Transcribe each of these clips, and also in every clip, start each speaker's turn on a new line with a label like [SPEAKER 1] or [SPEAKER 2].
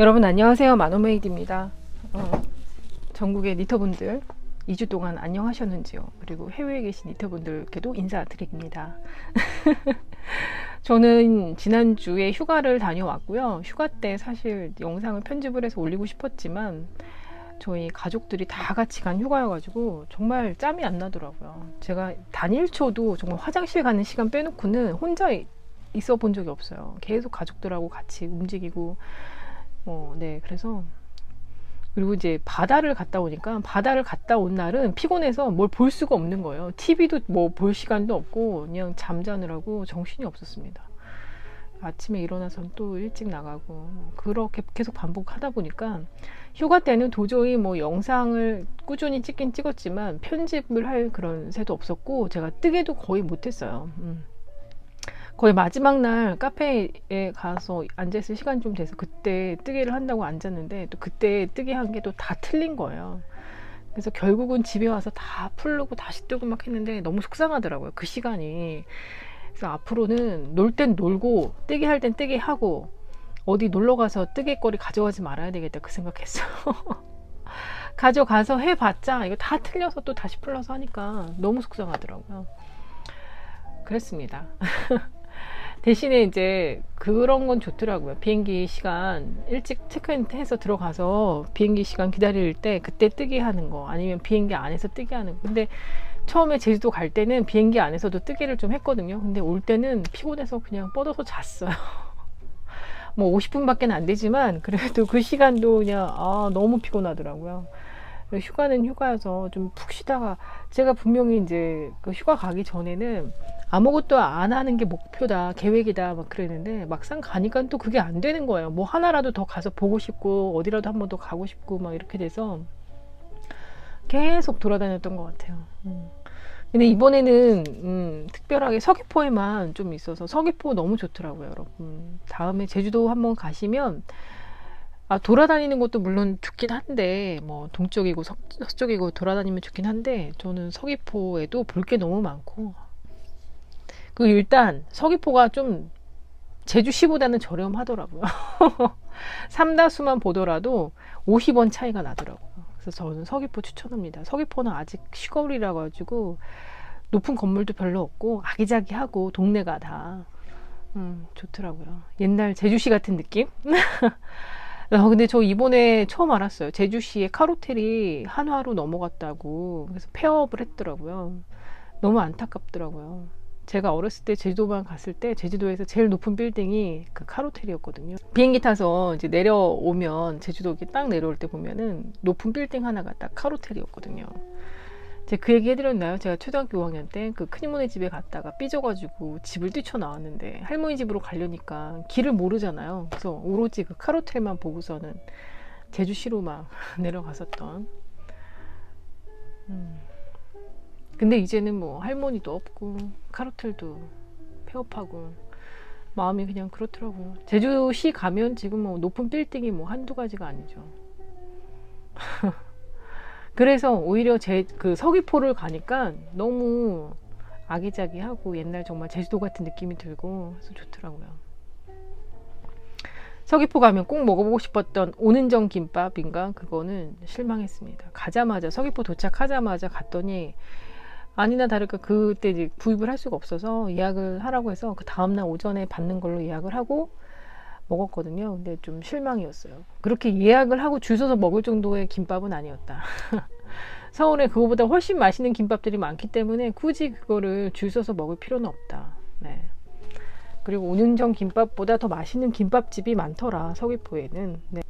[SPEAKER 1] 여러분 안녕하세요. 마노메이드입니다. 전국의 니터분들 2주 동안 안녕하셨는지요? 그리고 해외에 계신 니터분들께도 인사드립니다. 저는 지난주에 휴가를 다녀왔고요. 휴가 때 사실 영상을 편집을 해서 올리고 싶었지만 저희 가족들이 다 같이 간 휴가여가지고 정말 짬이 안 나더라고요. 제가 단일초도 정말 화장실 가는 시간 빼놓고는 혼자 있어 본 적이 없어요. 계속 가족들하고 같이 움직이고 네, 그래서 그리고 이제 바다를 갔다 오니까 바다를 갔다 온 날은 피곤해서 뭘 볼 수가 없는 거예요. TV도 뭐 볼 시간도 없고 그냥 잠자느라고 정신이 없었습니다. 아침에 일어나서 또 일찍 나가고 그렇게 계속 반복하다 보니까 휴가 때는 도저히 뭐 영상을 꾸준히 찍긴 찍었지만 편집을 할 그런 새도 없었고 제가 뜨개도 거의 못했어요. 거의 마지막 날 카페에 가서 앉아있을 시간 좀 돼서 그때 뜨개를 한다고 앉았는데 또 그때 뜨개 한 게 또 다 틀린 거예요. 그래서 결국은 집에 와서 다 풀르고 다시 뜨고 막 했는데 너무 속상하더라고요. 그 시간이. 그래서 앞으로는 놀 땐 놀고 뜨개 할 땐 뜨개 하고 어디 놀러 가서 뜨개거리 가져가지 말아야 되겠다 그 생각했어요. 가져가서 해봤자 이거 다 틀려서 또 다시 풀러서 하니까 너무 속상하더라고요. 그랬습니다. 대신에 이제 그런 건 좋더라고요. 비행기 시간 일찍 체크인 해서 들어가서 비행기 시간 기다릴 때 그때 뜨게 하는 거 아니면 비행기 안에서 뜨게 하는 거. 근데 처음에 제주도 갈 때는 비행기 안에서도 뜨개를 좀 했거든요. 근데 올 때는 피곤해서 그냥 뻗어서 잤어요. 뭐 50분밖에 안 되지만 그래도 그 시간도 그냥 너무 피곤하더라고요. 휴가는 휴가여서 좀 푹 쉬다가 제가 분명히 이제 그 휴가 가기 전에는 아무것도 안 하는 게 목표다 계획이다 막 그랬는데 막상 가니까 또 그게 안 되는 거예요. 뭐 하나라도 더 가서 보고 싶고 어디라도 한 번 더 가고 싶고 막 이렇게 돼서 계속 돌아다녔던 것 같아요. 근데 이번에는 특별하게 서귀포에만 좀 있어서 서귀포 너무 좋더라고요. 여러분 다음에 제주도 한번 가시면 돌아다니는 것도 물론 좋긴 한데 뭐 동쪽이고 서쪽이고 돌아다니면 좋긴 한데 저는 서귀포에도 볼 게 너무 많고 그 일단 서귀포가 좀 제주시보다는 저렴하더라고요. 삼다수만 보더라도 50원 차이가 나더라고요. 그래서 저는 서귀포 추천합니다. 서귀포는 아직 시골이라 가지고 높은 건물도 별로 없고 아기자기하고 동네가 다 좋더라고요. 옛날 제주시 같은 느낌? 근데 저 이번에 처음 알았어요. 제주시에 카로텔이 한화로 넘어갔다고. 그래서 폐업을 했더라고요. 너무 안타깝더라고요. 제가 어렸을 때 제주도만 갔을 때 제주도에서 제일 높은 빌딩이 그 카로텔이었거든요. 비행기 타서 이제 내려오면 제주도 이렇게 딱 내려올 때 보면은 높은 빌딩 하나가 딱 카로텔이었거든요. 제가 그 얘기 해드렸나요? 제가 초등학교 5학년 때 그 큰이모네 집에 갔다가 삐져가지고 집을 뛰쳐나왔는데 할머니 집으로 가려니까 길을 모르잖아요. 그래서 오로지 그 카로텔만 보고서는 제주시로 막 내려갔었던. 근데 이제는 뭐 할머니도 없고 카로텔도 폐업하고 마음이 그냥 그렇더라고요. 제주시 가면 지금 뭐 높은 빌딩이 뭐 한두 가지가 아니죠. 그래서 오히려 그 서귀포를 가니까 너무 아기자기하고 옛날 정말 제주도 같은 느낌이 들고 그래서 좋더라고요. 서귀포 가면 꼭 먹어보고 싶었던 오는정 김밥인가 그거는 실망했습니다. 가자마자 서귀포 도착하자마자 갔더니 아니나 다를까 그때 이제 구입을 할 수가 없어서 예약을 하라고 해서 그 다음날 오전에 받는 걸로 예약을 하고 먹었거든요. 근데 좀 실망이었어요. 그렇게 예약을 하고 줄 서서 먹을 정도의 김밥은 아니었다. 서울에 그거보다 훨씬 맛있는 김밥들이 많기 때문에 굳이 그거를 줄 서서 먹을 필요는 없다. 네. 그리고 오는정 김밥보다 더 맛있는 김밥집이 많더라 서귀포에는. 네.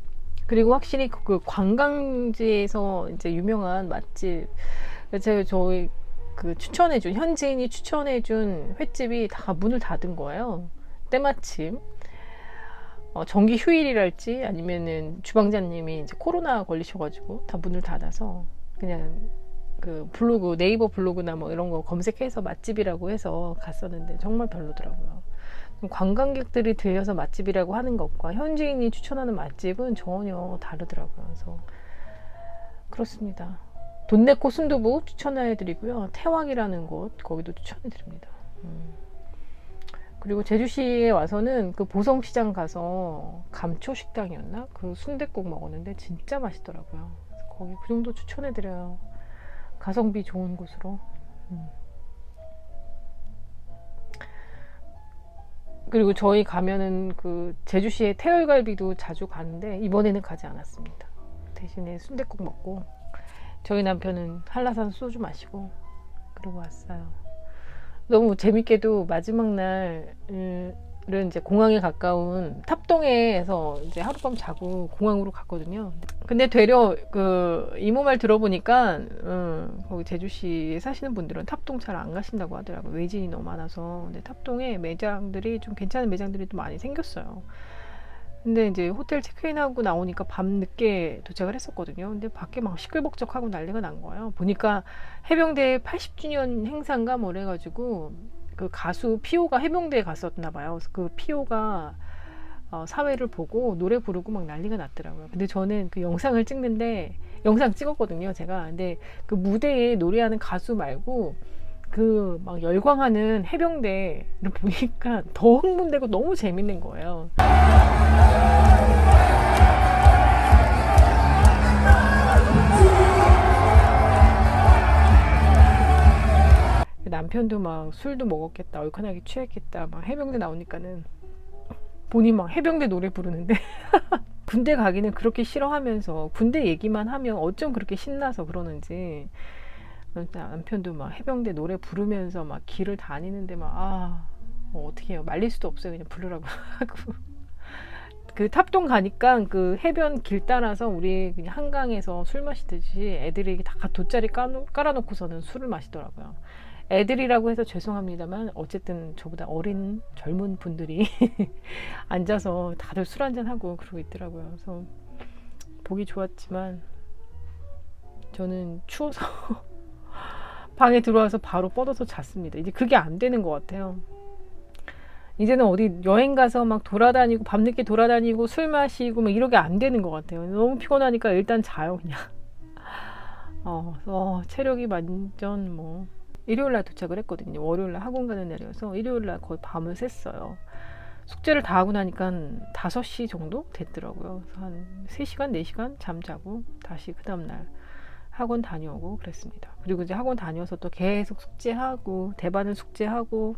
[SPEAKER 1] 그리고 확실히 그 관광지에서 이제 유명한 맛집 제가 저희 그 추천해준 현지인이 추천해준 횟집이 다 문을 닫은 거예요. 때마침 정기 휴일이랄지 아니면은 주방장님이 이제 코로나 걸리셔가지고 다 문을 닫아서 그냥 그 블로그 네이버 블로그나 뭐 이런 거 검색해서 맛집이라고 해서 갔었는데 정말 별로더라고요. 관광객들이 들려서 맛집이라고 하는 것과 현지인이 추천하는 맛집은 전혀 다르더라고요. 그래서 그렇습니다. 돈네코 순두부 추천해드리고요. 태왕이라는 곳 거기도 추천해드립니다. 그리고 제주시에 와서는 그 보성시장 가서 감초식당이었나? 그 순댓국 먹었는데 진짜 맛있더라고요. 그래서 거기 그 정도 추천해드려요. 가성비 좋은 곳으로. 그리고 저희 가면은 그 제주시에 태열갈비도 자주 가는데 이번에는 가지 않았습니다. 대신에 순댓국 먹고 저희 남편은 한라산 소주 마시고 그러고 왔어요. 너무 재밌게도 마지막 날은 이제 공항에 가까운 탑동에서 이제 하룻밤 자고 공항으로 갔거든요. 근데 되려 그 이모 말 들어보니까 거기 제주시에 사시는 분들은 탑동 잘 안 가신다고 하더라고요. 외진이 너무 많아서. 근데 탑동에 매장들이 좀 괜찮은 매장들이 좀 많이 생겼어요. 근데 이제 호텔 체크인하고 나오니까 밤 늦게 도착을 했었거든요. 근데 밖에 막 시끌벅적하고 난리가 난 거예요. 보니까 해병대 80주년 행사인가 뭐 그래가지고 그 가수 피오가 해병대에 갔었나 봐요. 그래서 그 피오가 사회를 보고 노래 부르고 막 난리가 났더라고요. 근데 저는 그 영상을 찍는데 영상 찍었거든요, 제가. 근데 그 무대에 노래하는 가수 말고 그 막 열광하는 해병대를 보니까 더 흥분되고 너무 재밌는 거예요. 남편도 막 술도 먹었겠다, 얼큰하게 취했겠다, 막 해병대 나오니까는 본인 막 해병대 노래 부르는데 군대 가기는 그렇게 싫어하면서 군대 얘기만 하면 어쩜 그렇게 신나서 그러는지 남편도 막 해병대 노래 부르면서 막 길을 다니는데 막 뭐 어떻게 해요, 말릴 수도 없어요, 그냥 부르라고 하고. 그 탑동 가니까 그 해변 길 따라서 우리 그냥 한강에서 술 마시듯이 애들이 다 돗자리 깔아놓고서는 술을 마시더라고요. 애들이라고 해서 죄송합니다만 어쨌든 저보다 어린 젊은 분들이 앉아서 다들 술 한잔하고 그러고 있더라고요. 그래서 보기 좋았지만 저는 추워서 방에 들어와서 바로 뻗어서 잤습니다. 이제 그게 안 되는 것 같아요. 이제는 어디 여행 가서 막 돌아다니고 밤늦게 돌아다니고 술 마시고 막 이러게 안 되는 것 같아요. 너무 피곤하니까 일단 자요 그냥. 체력이 완전 뭐. 일요일날 도착을 했거든요. 월요일날 학원 가는 날이어서 일요일날 거의 밤을 샜어요. 숙제를 다 하고 나니까 5시 정도 됐더라고요. 그래서 한 3시간, 4시간 잠자고 다시 그 다음날 학원 다녀오고 그랬습니다. 그리고 이제 학원 다녀서 또 계속 숙제하고 대바늘 숙제하고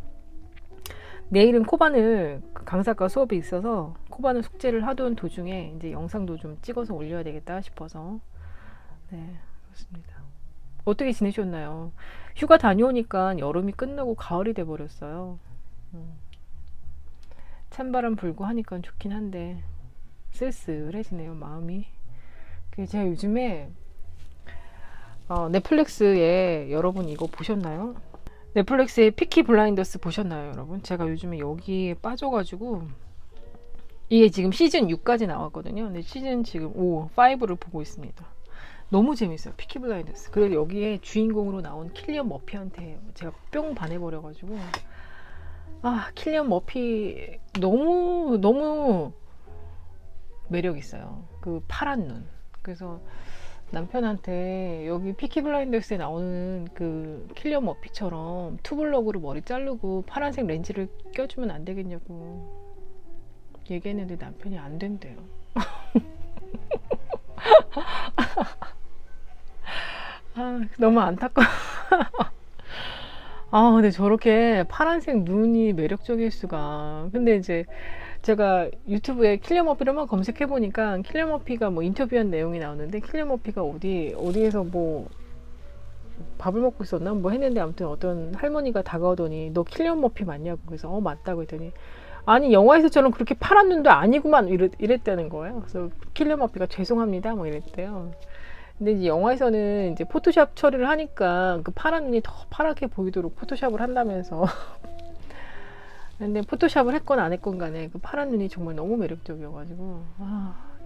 [SPEAKER 1] 내일은 코바늘 강사과 수업이 있어서 코바늘 숙제를 하던 도중에 이제 영상도 좀 찍어서 올려야 되겠다 싶어서 네, 그렇습니다. 어떻게 지내셨나요? 휴가 다녀오니까 여름이 끝나고 가을이 돼버렸어요. 찬바람 불고 하니까 좋긴 한데 쓸쓸해지네요, 마음이. 제가 요즘에 넷플릭스에 여러분 이거 보셨나요? 넷플릭스에 피키 블라인더스 보셨나요, 여러분? 제가 요즘에 여기에 빠져가지고 이게 지금 시즌 6까지 나왔거든요. 근데 시즌 지금 5를 보고 있습니다. 너무 재밌어요, 피키 블라인더스. 그리고 여기에 주인공으로 나온 킬리언 머피한테 제가 뿅 반해버려가지고 킬리언 머피 너무 매력 있어요. 그 파란 눈. 그래서 남편한테 여기 피키 블라인더스에 나오는 그 킬리언 머피처럼 투블럭으로 머리 자르고 파란색 렌즈를 껴주면 안 되겠냐고 얘기했는데 남편이 안 된대요. 너무 안타까워. 근데 저렇게 파란색 눈이 매력적일 수가. 근데 이제 제가 유튜브에 킬리언 머피를만 검색해 보니까 킬리언 머피가 뭐 인터뷰한 내용이 나오는데 킬리언 머피가 어디에서 뭐 밥을 먹고 있었나 뭐 했는데 아무튼 어떤 할머니가 다가오더니 너 킬리언 머피 맞냐고. 그래서 맞다고 했더니 아니 영화에서처럼 그렇게 파란 눈도 아니구만 이랬다는 거예요. 그래서 킬리언 머피가 죄송합니다 뭐 이랬대요. 근데 이제 영화에서는 이제 포토샵 처리를 하니까 그 파란 눈이 더 파랗게 보이도록 포토샵을 한다면서. 근데 포토샵을 했건 안 했건 간에 그 파란 눈이 정말 너무 매력적이어가지고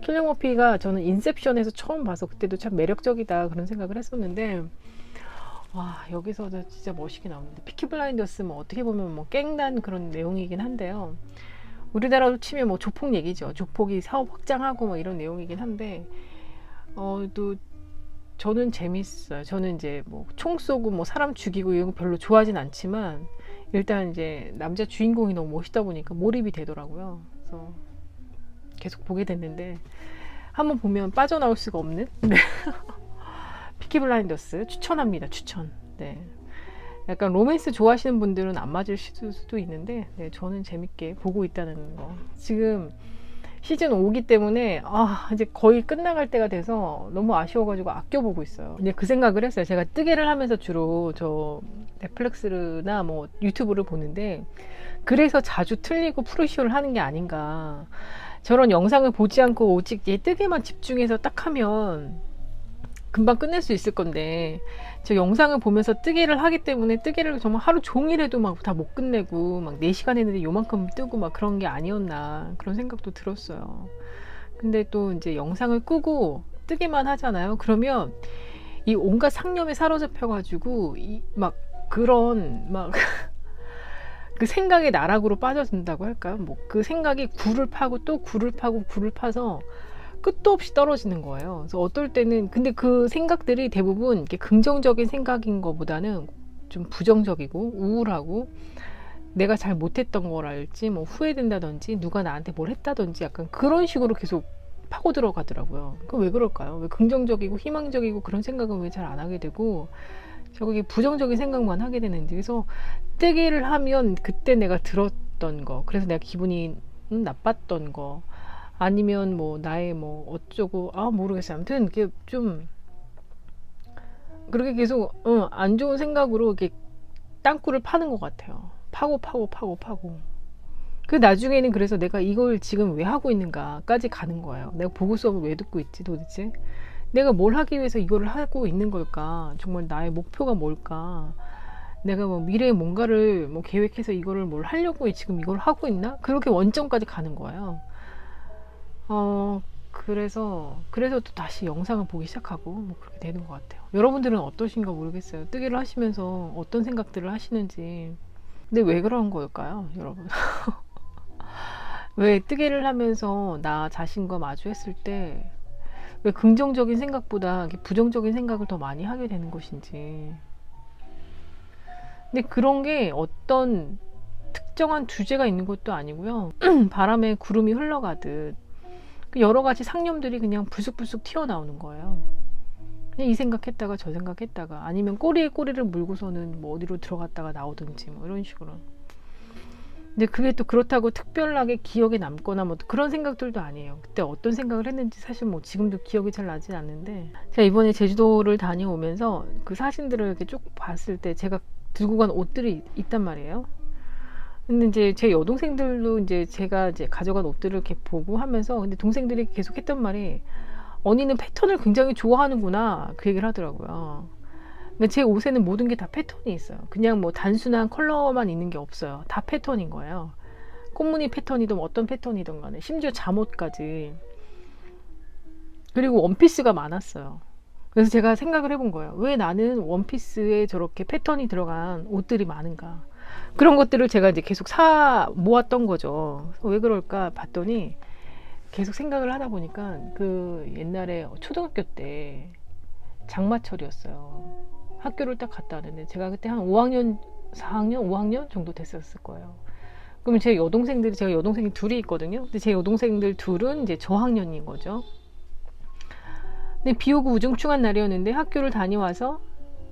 [SPEAKER 1] 킬리언 머피가 저는 인셉션에서 처음 봐서 그때도 참 매력적이다 그런 생각을 했었는데 여기서도 진짜 멋있게 나오는데 피키 블라인더스 뭐 어떻게 보면 뭐 깽단 그런 내용이긴 한데요. 우리나라로 치면 뭐 조폭 얘기죠. 조폭이 사업 확장하고 뭐 이런 내용이긴 한데 또 저는 재밌어요. 저는 이제 뭐 총 쏘고 뭐 사람 죽이고 이런 거 별로 좋아하진 않지만 일단 이제 남자 주인공이 너무 멋있다 보니까 몰입이 되더라고요. 그래서 계속 보게 됐는데 한번 보면 빠져나올 수가 없는 네. 피키 블라인더스 추천합니다. 추천. 네. 약간 로맨스 좋아하시는 분들은 안 맞을 수도 있는데 네, 저는 재밌게 보고 있다는 거. 지금 시즌 5기 때문에 이제 거의 끝나갈 때가 돼서 너무 아쉬워가지고 아껴보고 있어요. 근데 그 생각을 했어요. 제가 뜨개를 하면서 주로 저 넷플릭스나 뭐 유튜브를 보는데 그래서 자주 틀리고 프루시오를 하는 게 아닌가. 저런 영상을 보지 않고 오직 얘 뜨개만 집중해서 딱 하면 금방 끝낼 수 있을 건데 저 영상을 보면서 뜨개를 하기 때문에 뜨개를 정말 하루 종일 해도 막 다 못 끝내고 막 4시간 했는데 요만큼 뜨고 막 그런 게 아니었나 그런 생각도 들었어요. 근데 또 이제 영상을 끄고 뜨개만 하잖아요. 그러면 이 온갖 상념에 사로잡혀 가지고 막 그런 막 그 생각의 나락으로 빠져든다고 할까요? 뭐 그 생각이 굴을 파고 또 굴을 파고 굴을 파서 끝도 없이 떨어지는 거예요. 그래서 어떨 때는 근데 그 생각들이 대부분 이렇게 긍정적인 생각인 것보다는 좀 부정적이고 우울하고 내가 잘 못했던 거랄지 뭐 후회된다든지 누가 나한테 뭘 했다든지 약간 그런 식으로 계속 파고 들어가더라고요. 그 왜 그럴까요? 왜 긍정적이고 희망적이고 그런 생각은 왜 잘 안 하게 되고 저기 부정적인 생각만 하게 되는지. 그래서 뜨개를 하면 그때 내가 들었던 거 그래서 내가 기분이 나빴던 거 아니면 뭐 나의 뭐 어쩌고 모르겠어요. 아무튼 이게 좀 그렇게 계속 안 좋은 생각으로 이렇게 땅굴을 파는 것 같아요. 파고 그 나중에는 그래서 내가 이걸 지금 왜 하고 있는가까지 가는 거예요. 내가 보고 수업을 왜 듣고 있지 도대체? 내가 뭘 하기 위해서 이거를 하고 있는 걸까? 정말 나의 목표가 뭘까? 내가 뭐 미래에 뭔가를 뭐 계획해서 이거를 뭘 하려고 지금 이걸 하고 있나? 그렇게 원점까지 가는 거예요. 그래서 또 다시 영상을 보기 시작하고 뭐 그렇게 되는 것 같아요. 여러분들은 어떠신가 모르겠어요. 뜨개를 하시면서 어떤 생각들을 하시는지. 근데 왜 그런 걸까요, 여러분? 왜 뜨개를 하면서 나 자신과 마주했을 때 왜 긍정적인 생각보다 부정적인 생각을 더 많이 하게 되는 것인지. 근데 그런 게 어떤 특정한 주제가 있는 것도 아니고요. 바람에 구름이 흘러가듯 여러 가지 상념들이 그냥 불쑥불쑥 튀어나오는 거예요. 그냥 이 생각했다가 저 생각했다가 아니면 꼬리에 꼬리를 물고서는 뭐 어디로 들어갔다가 나오든지 뭐 이런 식으로. 근데 그게 또 그렇다고 특별하게 기억에 남거나 뭐 그런 생각들도 아니에요. 그때 어떤 생각을 했는지 사실 뭐 지금도 기억이 잘 나진 않는데 제가 이번에 제주도를 다녀오면서 그 사진들을 이렇게 쭉 봤을 때 제가 들고 간 옷들이 있단 말이에요. 근데 이제 제 여동생들도 이제 제가 이제 가져간 옷들을 이렇게 보고 하면서 근데 동생들이 계속 했던 말이 언니는 패턴을 굉장히 좋아하는구나 그 얘기를 하더라고요. 근데 제 옷에는 모든 게 다 패턴이 있어요. 그냥 뭐 단순한 컬러만 있는 게 없어요. 다 패턴인 거예요. 꽃무늬 패턴이든 어떤 패턴이든 간에 심지어 잠옷까지. 그리고 원피스가 많았어요. 그래서 제가 생각을 해본 거예요. 왜 나는 원피스에 저렇게 패턴이 들어간 옷들이 많은가. 그런 것들을 제가 이제 계속 모았던 거죠. 왜 그럴까 봤더니 계속 생각을 하다 보니까 그 옛날에 초등학교 때 장마철이었어요. 학교를 딱 갔다 왔는데 제가 그때 한 5학년, 4학년, 5학년 정도 됐었을 거예요. 그러면 제가 여동생이 둘이 있거든요. 근데 제 여동생들 둘은 이제 저학년인 거죠. 근데 비 오고 우중충한 날이었는데 학교를 다녀와서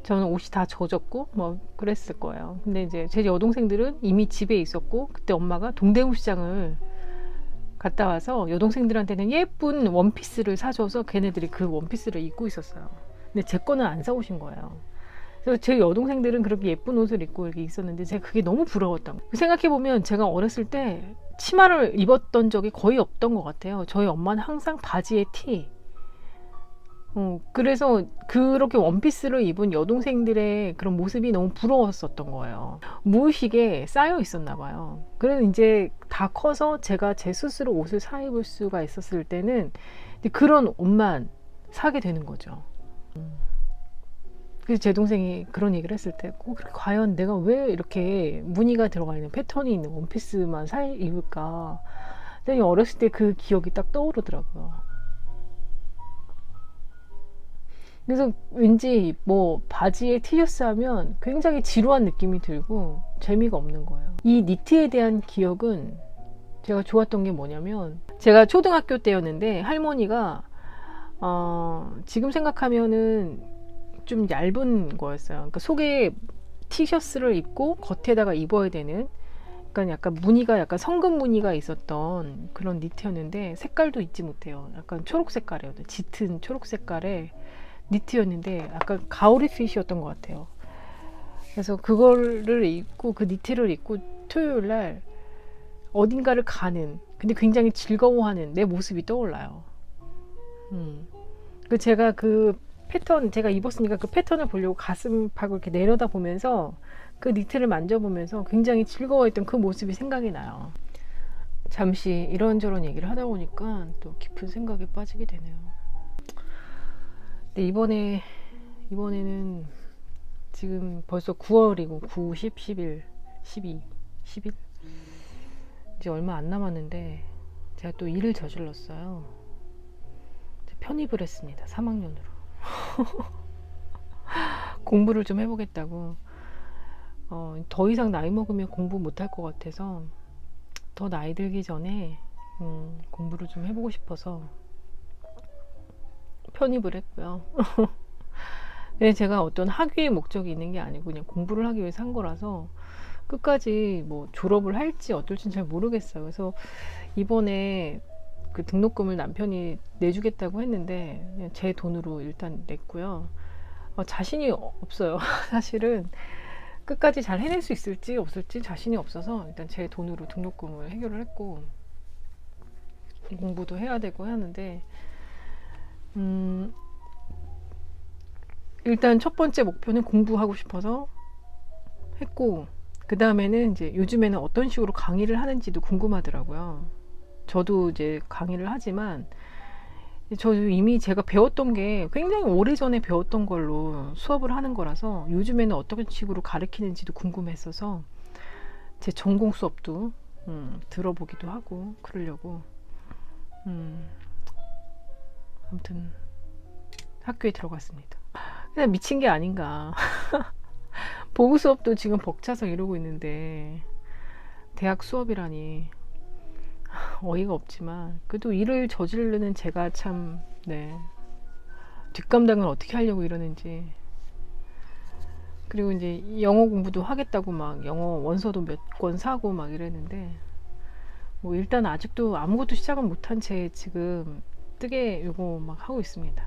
[SPEAKER 1] 저는 옷이 다 젖었고 뭐 그랬을 거예요. 근데 이제 제 여동생들은 이미 집에 있었고 그때 엄마가 동대문 시장을 갔다 와서 여동생들한테는 예쁜 원피스를 사줘서 걔네들이 그 원피스를 입고 있었어요. 근데 제 거는 안 사오신 거예요. 그래서 제 여동생들은 그렇게 예쁜 옷을 입고 이렇게 있었는데 제가 그게 너무 부러웠던 거예요. 생각해보면 제가 어렸을 때 치마를 입었던 적이 거의 없던 것 같아요. 저희 엄마는 항상 바지에 티. 그래서 그렇게 원피스를 입은 여동생들의 그런 모습이 너무 부러웠었던 거예요. 무의식에 쌓여 있었나 봐요. 그래서 이제 다 커서 제가 제 스스로 옷을 사 입을 수가 있었을 때는 그런 옷만 사게 되는 거죠. 그래서 제 동생이 그런 얘기를 했을 때 과연 내가 왜 이렇게 무늬가 들어가 있는 패턴이 있는 원피스만 사 입을까. 근데 어렸을 때 그 기억이 딱 떠오르더라고요. 그래서 왠지 뭐 바지에 티셔츠 하면 굉장히 지루한 느낌이 들고 재미가 없는 거예요. 이 니트에 대한 기억은 제가 좋았던 게 뭐냐면, 제가 초등학교 때였는데 할머니가 지금 생각하면은 좀 얇은 거였어요. 그러니까 속에 티셔츠를 입고 겉에다가 입어야 되는, 그러니까 약간 무늬가 약간 성금 무늬가 있었던 그런 니트였는데 색깔도 잊지 못해요. 약간 초록 색깔이에요. 짙은 초록 색깔의 니트였는데 약간 가오리핏이었던 것 같아요. 그래서 그거를 입고, 그 니트를 입고 토요일 날 어딘가를 가는, 근데 굉장히 즐거워하는 내 모습이 떠올라요. 그 제가 그 패턴, 제가 입었으니까 그 패턴을 보려고 가슴팍을 이렇게 내려다 보면서 그 니트를 만져보면서 굉장히 즐거워했던 그 모습이 생각이 나요. 잠시 이런저런 얘기를 하다 보니까 또 깊은 생각에 빠지게 되네요. 근데 이번에는 지금 벌써 9월이고 9, 10, 11, 12, 11 이제 얼마 안 남았는데 제가 또 일을 저질렀어요. 편입을 했습니다. 3학년으로. 공부를 좀 해보겠다고. 더 이상 나이 먹으면 공부 못할 것 같아서 더 나이 들기 전에 공부를 좀 해보고 싶어서 편입을 했고요. 근데 제가 어떤 학위의 목적이 있는 게 아니고 그냥 공부를 하기 위해서 한 거라서 끝까지 뭐 졸업을 할지 어떨지는 잘 모르겠어요. 그래서 이번에 그 등록금을 남편이 내주겠다고 했는데 그냥 제 돈으로 일단 냈고요. 자신이 없어요. 사실은 끝까지 잘 해낼 수 있을지 없을지 자신이 없어서 일단 제 돈으로 등록금을 해결을 했고, 공부도 해야 되고 하는데 일단 첫 번째 목표는 공부하고 싶어서 했고, 그 다음에는 이제 요즘에는 어떤 식으로 강의를 하는지도 궁금하더라고요. 저도 이제 강의를 하지만 저도 이미 제가 배웠던 게 굉장히 오래전에 배웠던 걸로 수업을 하는 거라서 요즘에는 어떤 식으로 가르치는지도 궁금했어서 제 전공 수업도 들어보기도 하고 그러려고 아무튼 학교에 들어갔습니다. 그냥 미친 게 아닌가. 보고 수업도 지금 벅차서 이러고 있는데 대학 수업이라니 어이가 없지만 그래도 일을 저지르는 제가 참 뒷감당을 어떻게 하려고 이러는지. 그리고 이제 영어 공부도 하겠다고 막 영어 원서도 몇 권 사고 막 이랬는데 뭐 일단 아직도 아무것도 시작은 못한 채 지금 뜨개 요거 막 하고 있습니다.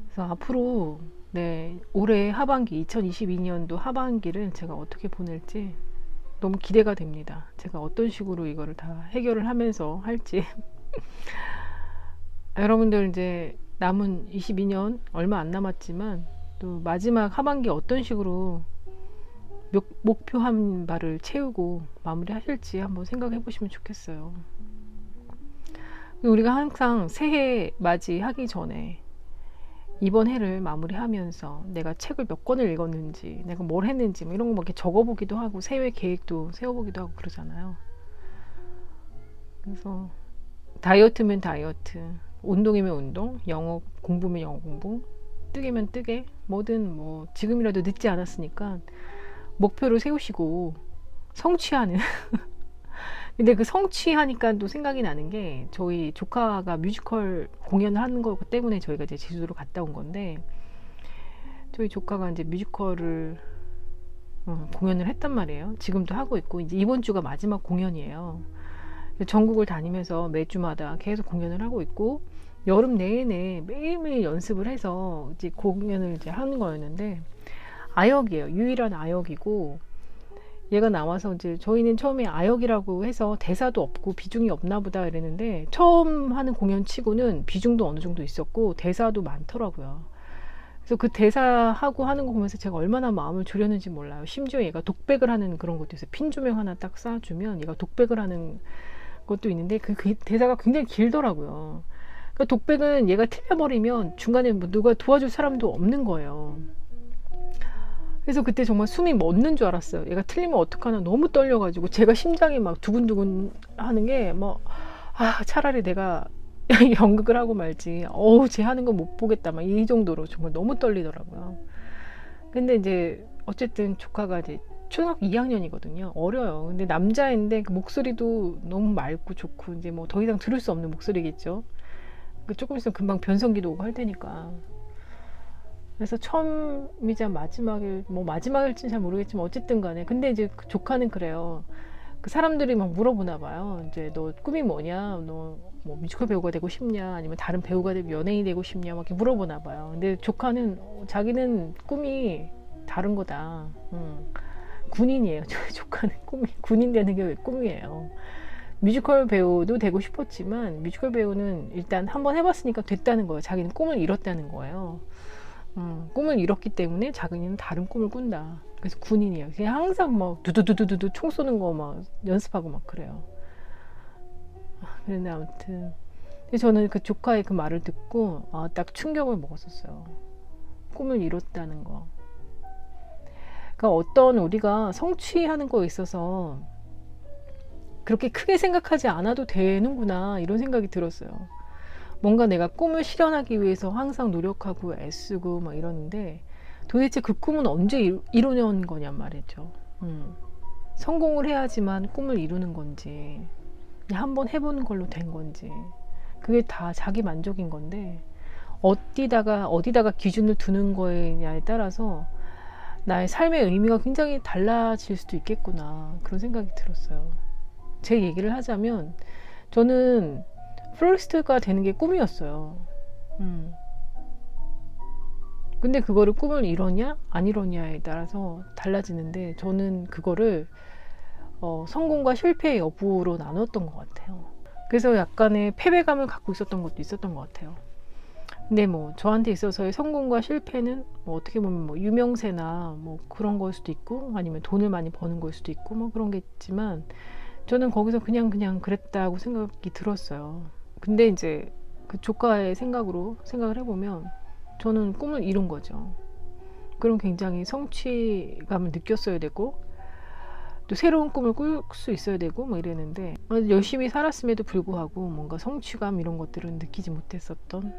[SPEAKER 1] 그래서 앞으로 올해 하반기 2022년도 하반기를 제가 어떻게 보낼지 너무 기대가 됩니다. 제가 어떤 식으로 이거를 다 해결을 하면서 할지. 여러분들 이제 남은 22년 얼마 안 남았지만 또 마지막 하반기 어떤 식으로 목표한 바를 채우고 마무리 하실지 한번 생각해 보시면 좋겠어요. 우리가 항상 새해 맞이하기 전에 이번 해를 마무리하면서 내가 책을 몇 권을 읽었는지, 내가 뭘 했는지 뭐 이런 거 막 이렇게 적어보기도 하고 새해 계획도 세워보기도 하고 그러잖아요. 그래서 다이어트면 다이어트, 운동이면 운동, 영어 공부면 영어 공부, 뜨개면 뜨개, 뭐든 뭐 지금이라도 늦지 않았으니까 목표를 세우시고 성취하는. 근데 그 성취하니까 또 생각이 나는 게 저희 조카가 뮤지컬 공연을 하는 거 때문에 저희가 이제 제주도로 갔다 온 건데, 저희 조카가 이제 뮤지컬을 공연을 했단 말이에요. 지금도 하고 있고 이제 이번 주가 마지막 공연이에요. 전국을 다니면서 매주마다 계속 공연을 하고 있고 여름 내내 매일매일 연습을 해서 이제 공연을 이제 하는 거였는데, 아역이에요. 유일한 아역이고 얘가 나와서 이제 저희는 처음에 아역이라고 해서 대사도 없고 비중이 없나 보다 이랬는데 처음 하는 공연 치고는 비중도 어느 정도 있었고 대사도 많더라고요. 그래서 그 대사하고 하는 거 보면서 제가 얼마나 마음을 졸였는지 몰라요. 심지어 얘가 독백을 하는 그런 것도 있어요. 핀 조명 하나 딱 쏴주면 얘가 독백을 하는 것도 있는데 그 대사가 굉장히 길더라고요. 그러니까 독백은 얘가 틀려버리면 중간에 뭐 누가 도와줄 사람도 없는 거예요. 그래서 그때 정말 숨이 멎는 줄 알았어요. 얘가 틀리면 어떡하나 너무 떨려가지고 제가 심장이 막 두근두근 하는 게 뭐 차라리 내가 연극을 하고 말지 쟤 하는 거 못 보겠다 막 이 정도로 정말 너무 떨리더라고요. 근데 이제 어쨌든 조카가 이제 초등학교 2학년이거든요. 어려요. 근데 남자인데 그 목소리도 너무 맑고 좋고 이제 뭐 더 이상 들을 수 없는 목소리겠죠. 조금 있으면 금방 변성기도 오고 할 테니까. 그래서 처음이자 마지막일, 뭐 마지막일지는 잘 모르겠지만 어쨌든 간에. 근데 이제 그 조카는 그래요. 그 사람들이 막 물어보나 봐요. 이제 너 꿈이 뭐냐? 너 뭐 뮤지컬 배우가 되고 싶냐? 아니면 다른 배우가 되고 연예인이 되고 싶냐? 막 이렇게 물어보나 봐요. 근데 조카는 자기는 꿈이 다른 거다. 군인이에요. 저희 조카는 꿈이 군인 되는 게 왜 꿈이에요. 뮤지컬 배우도 되고 싶었지만 뮤지컬 배우는 일단 한번 해봤으니까 됐다는 거예요. 자기는 꿈을 이뤘다는 거예요. 꿈을 이뤘기 때문에 자기는 다른 꿈을 꾼다. 그래서 군인이에요. 그냥 항상 막 두두두두두 총 쏘는 거 막 연습하고 막 그래요. 그런데 아무튼 저는 그 조카의 그 말을 듣고 딱 충격을 먹었었어요. 꿈을 이뤘다는 거. 그러니까 어떤 우리가 성취하는 거에 있어서 그렇게 크게 생각하지 않아도 되는구나 이런 생각이 들었어요. 뭔가 내가 꿈을 실현하기 위해서 항상 노력하고 애쓰고 막 이러는데 도대체 그 꿈은 언제 이루는 거냔 말이죠. 성공을 해야지만 꿈을 이루는 건지 그냥 한번 해보는 걸로 된 건지 그게 다 자기 만족인 건데 어디다가 기준을 두는 거냐에 따라서 나의 삶의 의미가 굉장히 달라질 수도 있겠구나 그런 생각이 들었어요. 제 얘기를 하자면 저는 플로리스트가 되는 게 꿈이었어요. 근데 그거를 꿈을 이뤘냐 안 이뤘냐에 따라서 달라지는데 저는 그거를 성공과 실패의 여부로 나눴던 것 같아요. 그래서 약간의 패배감을 갖고 있었던 것도 있었던 것 같아요. 근데 뭐 저한테 있어서의 성공과 실패는 뭐 어떻게 보면 뭐 유명세나 뭐 그런 걸 수도 있고 아니면 돈을 많이 버는 걸 수도 있고 뭐 그런 게 있지만 저는 거기서 그냥 그랬다고 생각이 들었어요. 근데 이제 그 조카의 생각을 해보면 저는 꿈을 이룬 거죠. 그럼 굉장히 성취감을 느꼈어야 되고 또 새로운 꿈을 꿀 수 있어야 되고 뭐 이랬는데 열심히 살았음에도 불구하고 뭔가 성취감 이런 것들은 느끼지 못했었던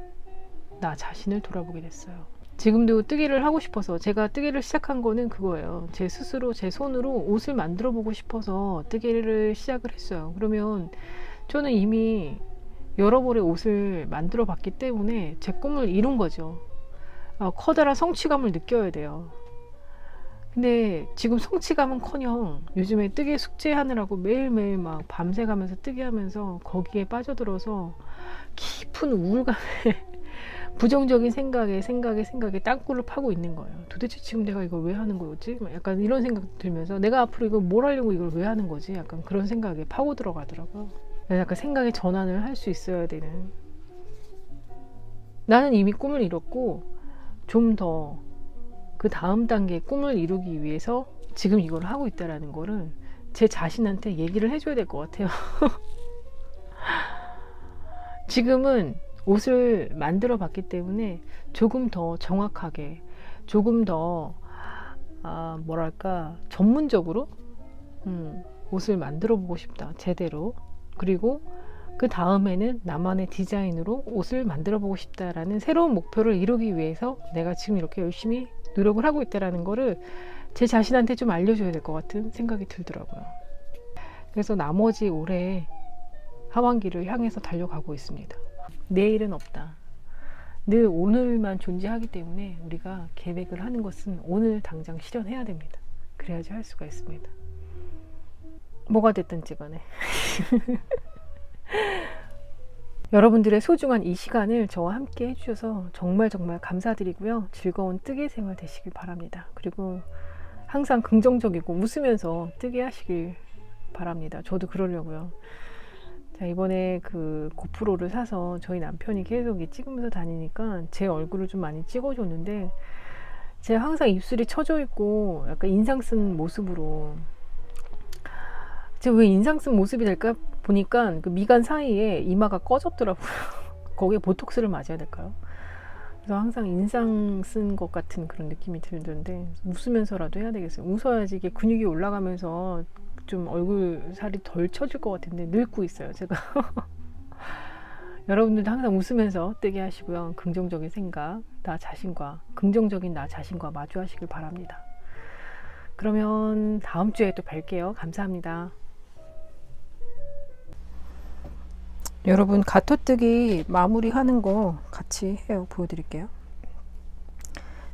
[SPEAKER 1] 나 자신을 돌아보게 됐어요. 지금도 뜨개를 하고 싶어서 제가 뜨개를 시작한 거는 그거예요. 제 스스로 제 손으로 옷을 만들어 보고 싶어서 뜨개를 시작을 했어요. 그러면 저는 이미 여러 벌의 옷을 만들어 봤기 때문에 제 꿈을 이룬 거죠. 커다란 성취감을 느껴야 돼요. 근데 지금 성취감은커녕 요즘에 뜨개 숙제하느라고 매일매일 막 밤새 가면서 뜨개 하면서 거기에 빠져들어서 깊은 우울감에 부정적인 생각에 땅굴을 파고 있는 거예요. 도대체 지금 내가 이걸 왜 하는 거지? 약간 이런 생각 들면서 내가 앞으로 이걸 뭘 하려고 이걸 왜 하는 거지? 약간 그런 생각에 파고 들어가더라고요. 약간 생각의 전환을 할 수 있어야 되는. 나는 이미 꿈을 이뤘고 좀 더 그 다음 단계의 꿈을 이루기 위해서 지금 이걸 하고 있다라는 거를 제 자신한테 얘기를 해줘야 될 것 같아요. 지금은 옷을 만들어 봤기 때문에 조금 더 정확하게 조금 더 뭐랄까 전문적으로 옷을 만들어 보고 싶다. 제대로. 그리고 그 다음에는 나만의 디자인으로 옷을 만들어 보고 싶다라는 새로운 목표를 이루기 위해서 내가 지금 이렇게 열심히 노력을 하고 있다라는 거를 제 자신한테 좀 알려줘야 될 것 같은 생각이 들더라고요. 그래서 나머지 올해 하반기를 향해서 달려가고 있습니다. 내일은 없다. 늘 오늘만 존재하기 때문에 우리가 계획을 하는 것은 오늘 당장 실현해야 됩니다. 그래야지 할 수가 있습니다. 뭐가 됐든지 간에 여러분들의 소중한 이 시간을 저와 함께 해주셔서 정말 감사드리고요. 즐거운 뜨개 생활 되시길 바랍니다. 그리고 항상 긍정적이고 웃으면서 뜨개 하시길 바랍니다. 저도 그러려고요. 자, 이번에 그 고프로를 사서 저희 남편이 계속 찍으면서 다니니까 제 얼굴을 좀 많이 찍어줬는데 제가 항상 입술이 처져 있고 약간 인상 쓴 모습으로 제가 왜 인상 쓴 모습이 될까 보니까 그 미간 사이에 이마가 꺼졌더라고요. 거기에 보톡스를 맞아야 될까요? 그래서 항상 인상 쓴 것 같은 그런 느낌이 들던데 웃으면서라도 해야 되겠어요. 웃어야지 이게 근육이 올라가면서 좀 얼굴 살이 덜 처질 것 같은데 늙고 있어요 제가. 여러분들도 항상 웃으면서 뜨게 하시고요. 긍정적인 생각, 긍정적인 나 자신과 마주하시길 바랍니다. 그러면 다음 주에 또 뵐게요. 감사합니다. 여러분, 가토뜨기 마무리하는 거 같이 해요. 보여드릴게요.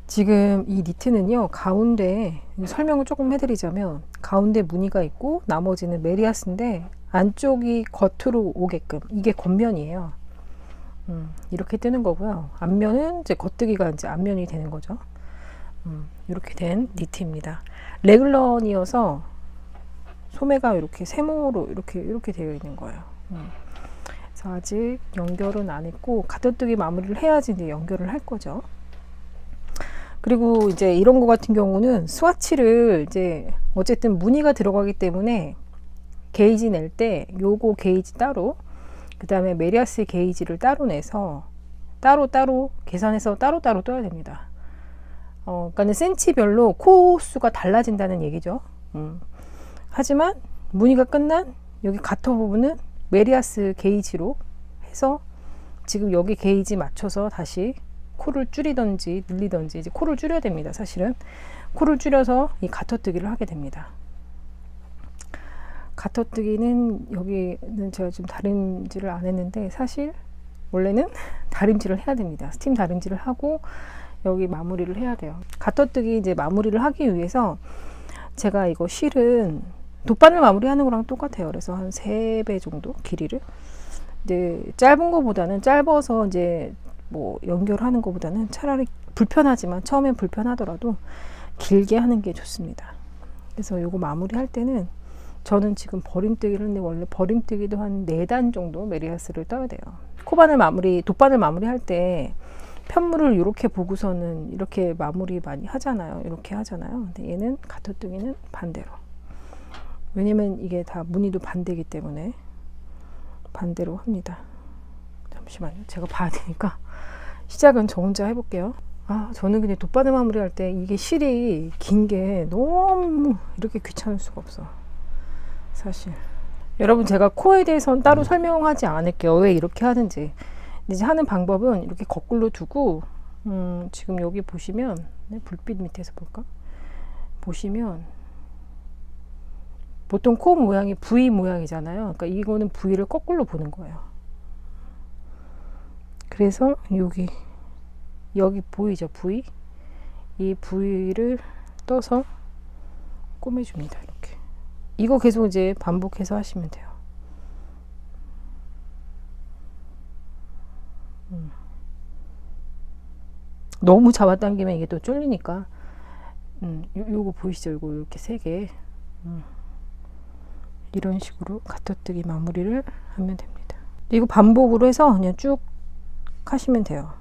[SPEAKER 1] 지금 이 니트는요, 가운데 설명을 조금 해드리자면, 가운데 무늬가 있고 나머지는 메리아스인데 안쪽이 겉으로 오게끔, 이게 겉면이에요. 이렇게 뜨는 거고요. 앞면은 이제 겉뜨기가 이제 앞면이 되는 거죠. 이렇게 된 니트입니다. 레글런이어서 소매가 이렇게 세모로 이렇게 되어 있는 거예요. 그래서 아직 연결은 안 했고, 가토뜨기 마무리를 해야지 이제 연결을 할 거죠. 그리고 이제 이런 거 같은 경우는 스와치를 이제 어쨌든 무늬가 들어가기 때문에 게이지 낼 때 요거 게이지 따로, 그 다음에 메리아스 게이지를 따로 내서 따로 계산해서 따로 떠야 됩니다. 그러니까 센치별로 코수가 달라진다는 얘기죠. 하지만 무늬가 끝난 여기 가토 부분은 메리아스 게이지로 해서 지금 여기 게이지 맞춰서 다시 코를 줄이든지 늘리든지, 이제 코를 줄여야 됩니다. 사실은 코를 줄여서 이 가토뜨기를 하게 됩니다. 가토뜨기는 여기는 제가 지금 다림질을 안 했는데, 사실 원래는 다림질을 해야 됩니다. 스팀 다림질을 하고 여기 마무리를 해야 돼요. 가토뜨기 이제 마무리를 하기 위해서 제가 이거 실은 돗바늘 마무리하는 거랑 똑같아요. 그래서 한 3배 정도 길이를, 이제 짧은 거보다는, 짧아서 이제 뭐 연결하는 것보다는 차라리 불편하지만, 처음엔 불편하더라도 길게 하는 게 좋습니다. 그래서 요거 마무리 할 때는 저는 지금 버림뜨기를 했는데, 원래 버림뜨기도 한 4단 정도 메리아스를 떠야 돼요. 코바늘 마무리, 돗바늘 마무리 할 때 편물을 이렇게 보고서는 이렇게 마무리 많이 하잖아요. 이렇게 하잖아요. 근데 얘는 가토뜨기는 반대로. 왜냐면 이게 다 무늬도 반대이기 때문에 반대로 합니다. 잠시만요. 제가 봐야 되니까 시작은 저 혼자 해볼게요. 저는 그냥 돗바늘 마무리 할 때 이게 실이 긴 게 너무 이렇게 귀찮을 수가 없어. 사실. 여러분, 제가 코에 대해서는 따로 설명하지 않을게요. 왜 이렇게 하는지. 이제 하는 방법은 이렇게 거꾸로 두고, 지금 여기 보시면, 불빛 밑에서 볼까? 보시면, 보통 코 모양이 V 모양이잖아요. 그러니까 이거는 V를 거꾸로 보는 거예요. 그래서 여기 보이죠? V? 이 V를 떠서 꼬매줍니다. 이렇게. 이거 계속 이제 반복해서 하시면 돼요. 너무 잡아당기면 이게 또 쫄리니까, 요거 보이시죠? 요거 이렇게 3개. 이런 식으로 가토뜨기 마무리를 하면 됩니다. 이거 반복으로 해서 그냥 쭉 하시면 돼요.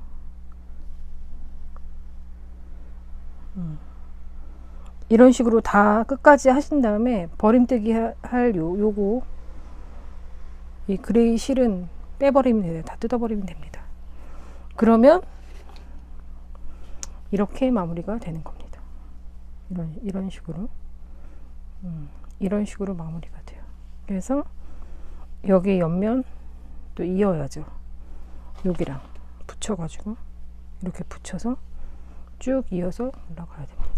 [SPEAKER 1] 이런 식으로 다 끝까지 하신 다음에 버림뜨기 할 요거, 이 그레이 실은 빼버리면 돼요. 다 뜯어버리면 됩니다. 그러면 이렇게 마무리가 되는 겁니다. 이런 식으로, 이런 식으로 마무리가 돼요. 그래서 여기 옆면 또 이어야죠. 여기랑 붙여가지고 이렇게 붙여서 쭉 이어서 올라가야 됩니다.